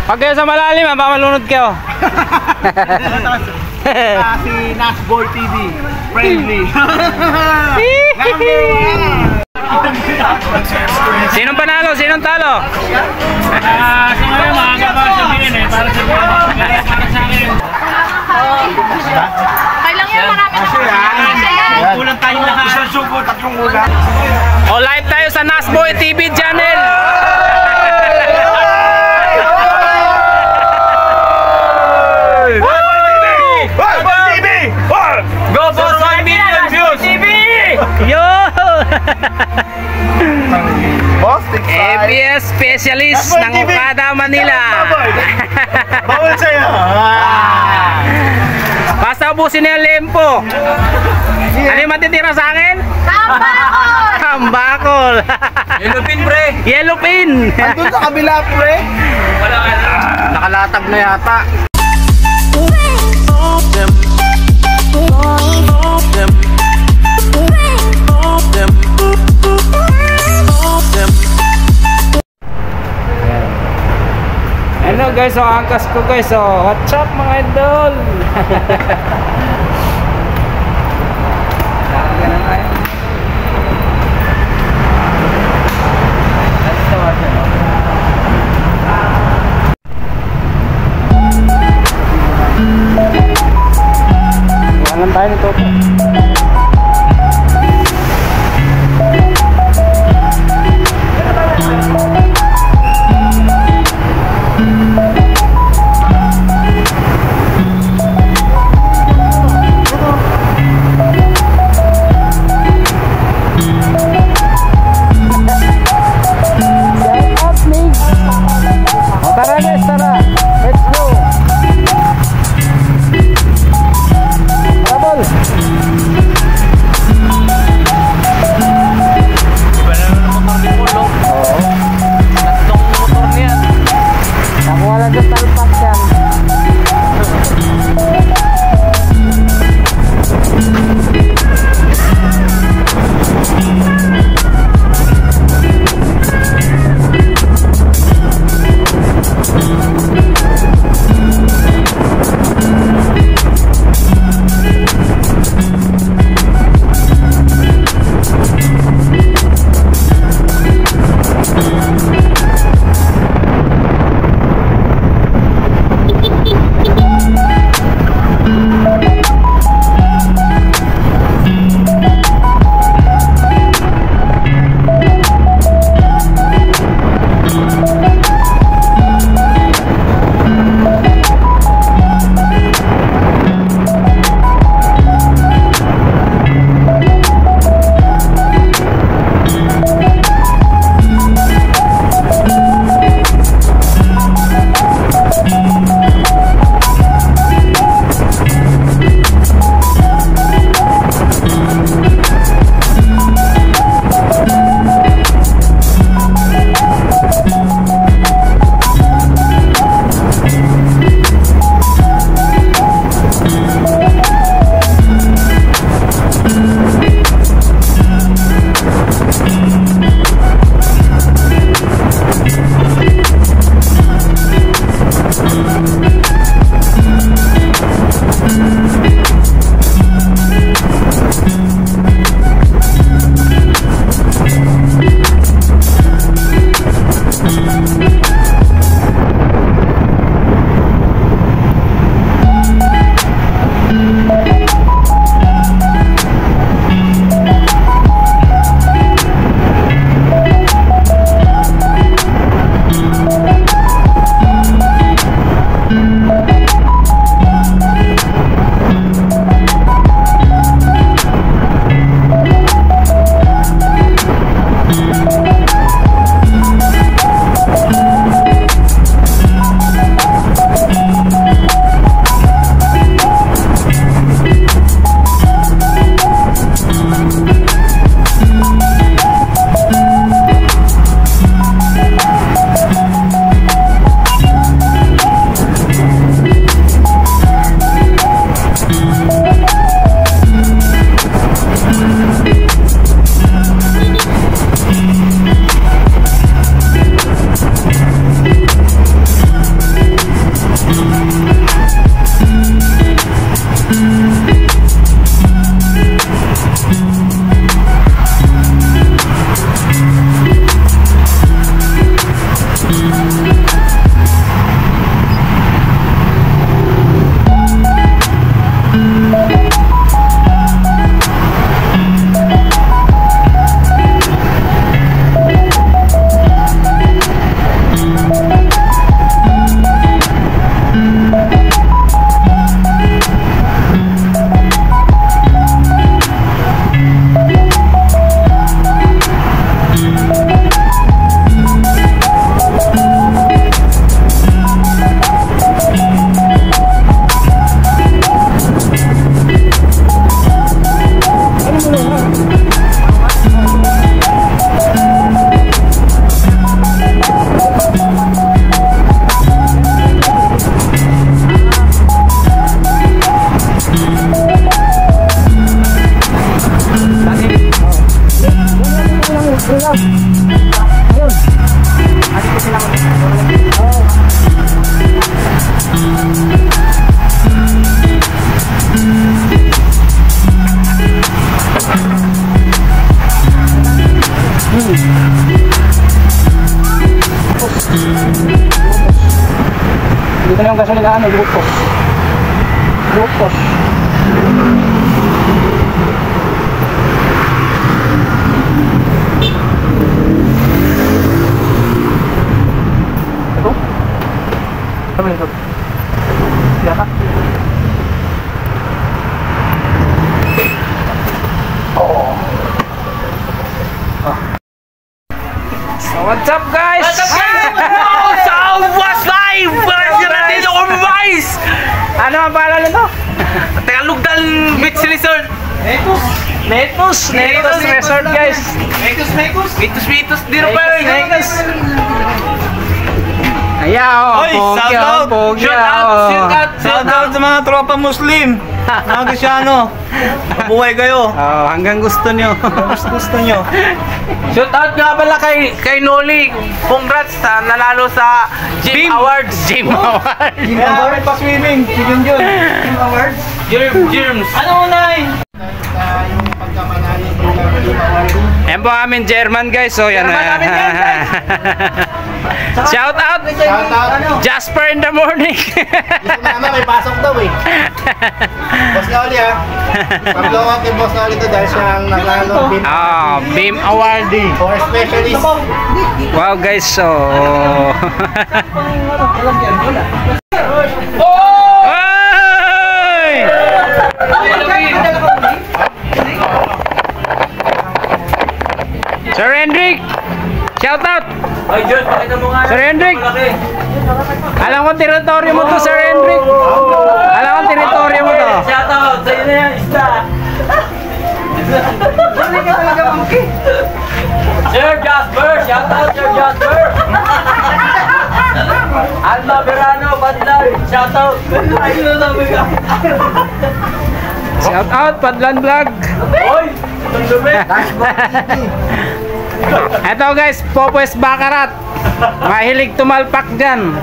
Pag kayo sa malalim, baka malunod kayo. Si Nasboy TV. Friendly. Sinong panalo? Sinong talo? Sa ngayon, makakaba sabihin eh. Para sa akin. Kailang yan, marami na. Kulang tayong lahat. Isang suko, tatlong ulan. O, live tayo sa Nasboy TV channel. Go for 1 million views! TV! Yo! ABS specialist ng Okada, Manila. Bawal sa'yo. Basta ubusin niya lempo. Ano yung matitira sa akin? Tambakol! Tambakol. Yellow pin, pre. Yellow pin. Andun sa kabila, pre. Nakalatag na yata. Hello guys, so angkas ko guys, so what's up mga idol? Walang tayo nito po. Tara guys, tara. Let's go. Tara, bol. Dito na yung gasolina, grupo. Grupo. Ito? Sabi nito. Siyata? Oh. So what's up guys? What's up guys? Sa Was Live! Para si Ratino Ormais! Ano ang pangalan nito? Tagalugdan Beach Resort! Netos Resort guys. Mitos dito pa rin! Ayaw, Oy, pogi shout out! pogi Shout out sa mga tropa Muslim! Mga Krisyano! Mabuhay kayo! hanggang gusto nyo. Gusto nyo! Shout out nga pala kay Noli! Congrats sa nanalo sa Gym Awards! Gym Awards! Kaya may pa-swimming! Si Junjun! Yung awards! Gyms! Ano unay? Yan po aming German guys. So yan. Shout out Jasper in the morning. Mama, may pasok daw eh. Boss na uli ha. Pag-blowout yung boss na uli to dahil siyang naglalo BIM Beam awardee. for specialist. Wow guys, so Sir Hendrik, shout out. Ay, Jun, pakita mo nga. Sir Hendrik. Alam ko teritoryo mo to, Sir Hendrik. Alam ko teritoryo mo to. Shout out! Sa'yo na yan, isda! Sir Jasper! Shout out, Sir Jasper! Alma Verano, Padlan! Shout out! Ayun na namin ka! Shout out Padlan Vlog. Oy! Ang dumi! Eto guys, Popes Bakarat. Mahilig tumalpak dyan.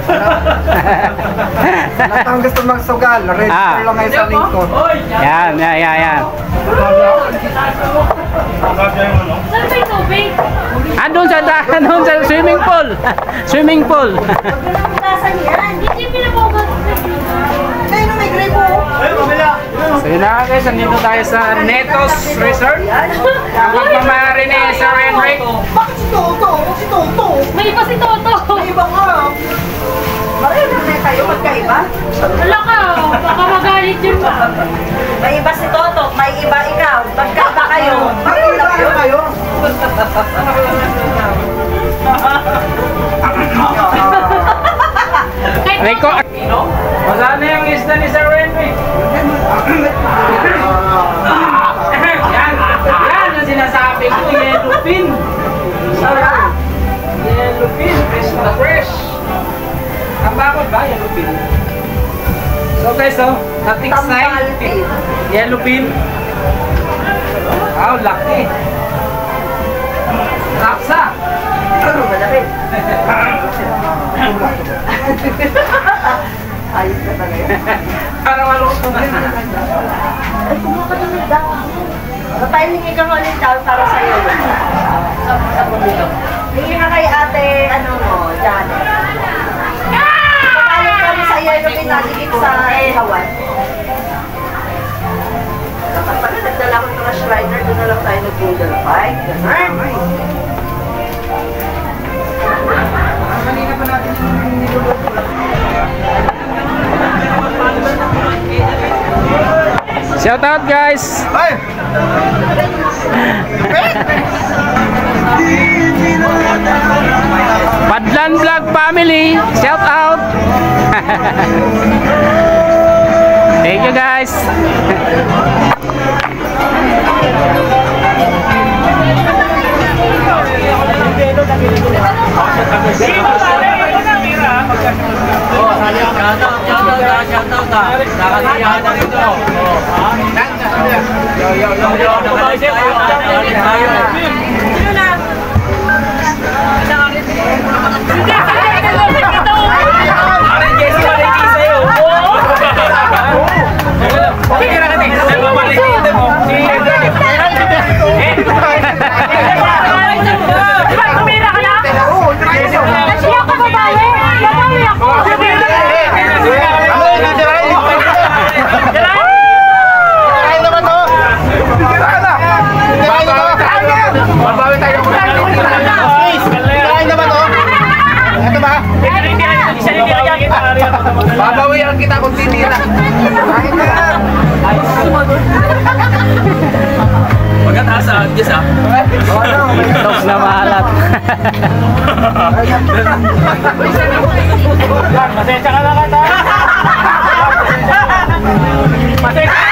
Ang gusto magsugal, register lang kayo sa link ko. Oy! Yan. Saan may tubig? Andun sa swimming pool. Swimming pool. Nasaan yan? Hindi pinapogas. So yun na guys, nandito tayo sa Netos Resort. Ang pagmamayari ni Sir Hendrik. Bakit si Toto? Si Toto? May iba si Toto. Iba ka. Marino na kayo magkaiba? Wala ka. Baka magalit yun ba? May iba si Toto, may iba ikaw. Magkaiba kayo. Marino kayo. Rico, masana yung isda ni Sir Hendrik. Yan ang sinasabi ko, yellowfin. Sarap. Yellowfin, fresh na fresh. Ang bakod ba, yellowfin? So guys, nating sign. Yellowfin. Wow, laki. Rapsa. Ano ba laki? Ayos na talaga. Parang maloko na. Ay, kumuha ka ng daw. Papailingin ka mo ulit daw para sa'yo. Sa bumilo. Hingin ka kay ate, ano mo, Janet. Papailin kami sa'yo yung pinagigit sa Hawan. Dapat pala, nagdala ko ng Shriner, doon na lang tayo nag-Google Fight. Ganun. Kanina pa natin yung niluluto. Shout out guys. Ay! Padlan Vlog family, shout out. Thank you guys. Gas ah. Tos na mahalat. Masensya ka na kata. Masensya ka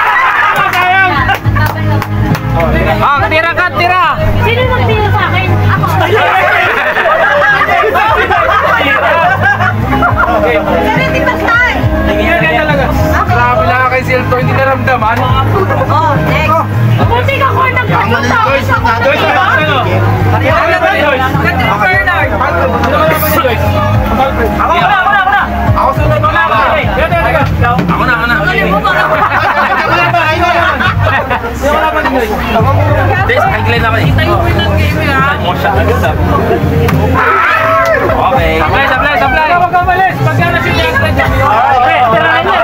na sayang. Ah, tira ka, tira. Sino nagtira sa akin? Ako. Sarili pa tayo. Ganyan talaga. Grabe na kay Silto, hindi naramdaman. Oh, next. Buti ka ko nagkakita. Joyce, Joyce, Ako sunod na. Ako na. Des, high-glide ako eh. Okay. Supply. Huwag kang malis. Pagka na-shoot yung high-glide niya. Okay, tirahan niya.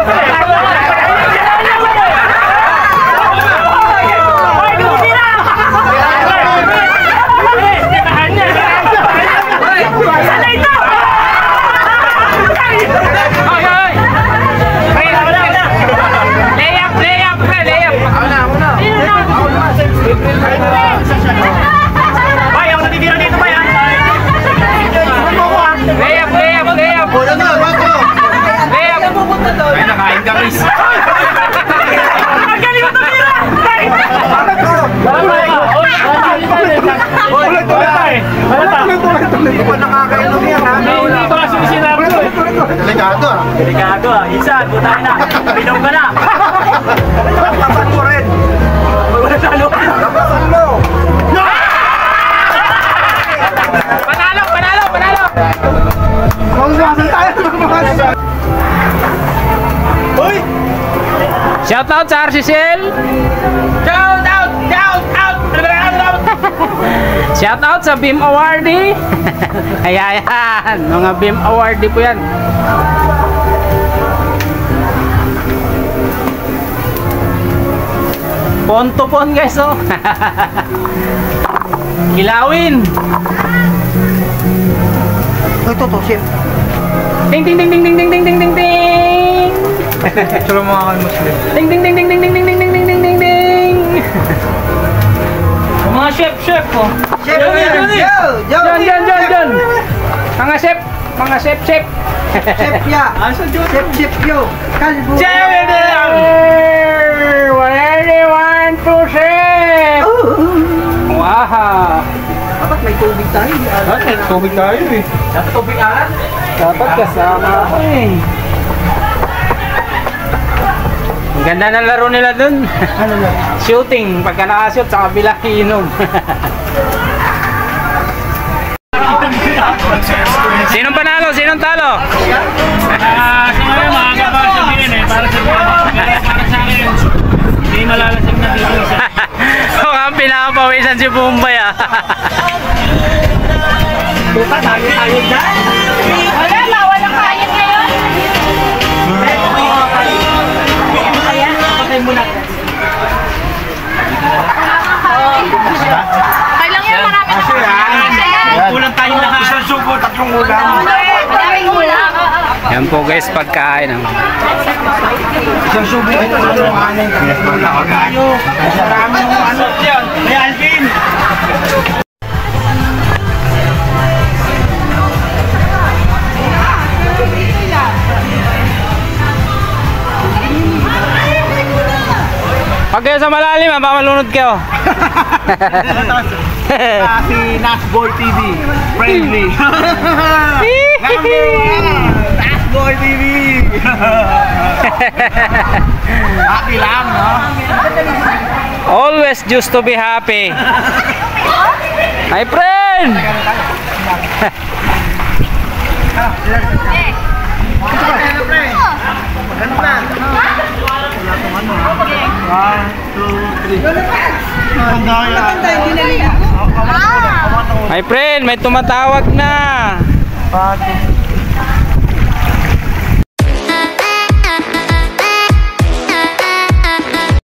Ay, nakain ka, Chris. Magaling mo tumira! Hindi pa nakakainom yan, ha? Hindi ko kasi sinabi ko eh. Delikado, ah. Delikado ah. Isa, butay na. Pinom ka na. Labasan mo rin. Wala talo. Labasan mo. Panalo! Magbasan tayo. Uy! Shout out sa RCCL. Shout out! Shout out sa Beam Awardee. Ayan, mga Beam Awardee po yan. Pon to pon guys, oh. Kilawin. Ito to, chef. Ding ding ding ding ding ding ding ding ding ding. Picture mo mga Muslim. Ding ding ding ding ding ding ding ding ding ding ding ding ding. Mga chef oh. Chef, Jon. Mga chef. Chef ya. Chef yo. Kalbo. Anyone to chef. Wow. Dapat may tubig tayo. May tubig tayo eh. Tubigan? Dapat kasama ako eh. Ang ganda ng laro nila dun. Ano na? Shooting. Pagka nakashoot sa kabila iinom. Sinong panalo? Sinong talo? Sa ngayon, maaga pa sabihin eh. Para sa akin, hindi malalasag na dito sa... Mukhang pinapawisan si Bombay ah. Tuka, tayo dyan. Wala, walang kain ngayon. Patay mo na. Okay lang yan, marami na Kulang tayong lahat. Isang subo, tatlong ulam. Maraming mula. Yan po guys, pagkain. Isang subo ito. Marami ng ano. May Alvin. Pag kayo sa malalim, malunod kayo. Si Nasboy TV. Friendly. Number 1. Nasboy TV. Happy lang, no? Always used to be happy. My friend! My friend, may tumatawag na.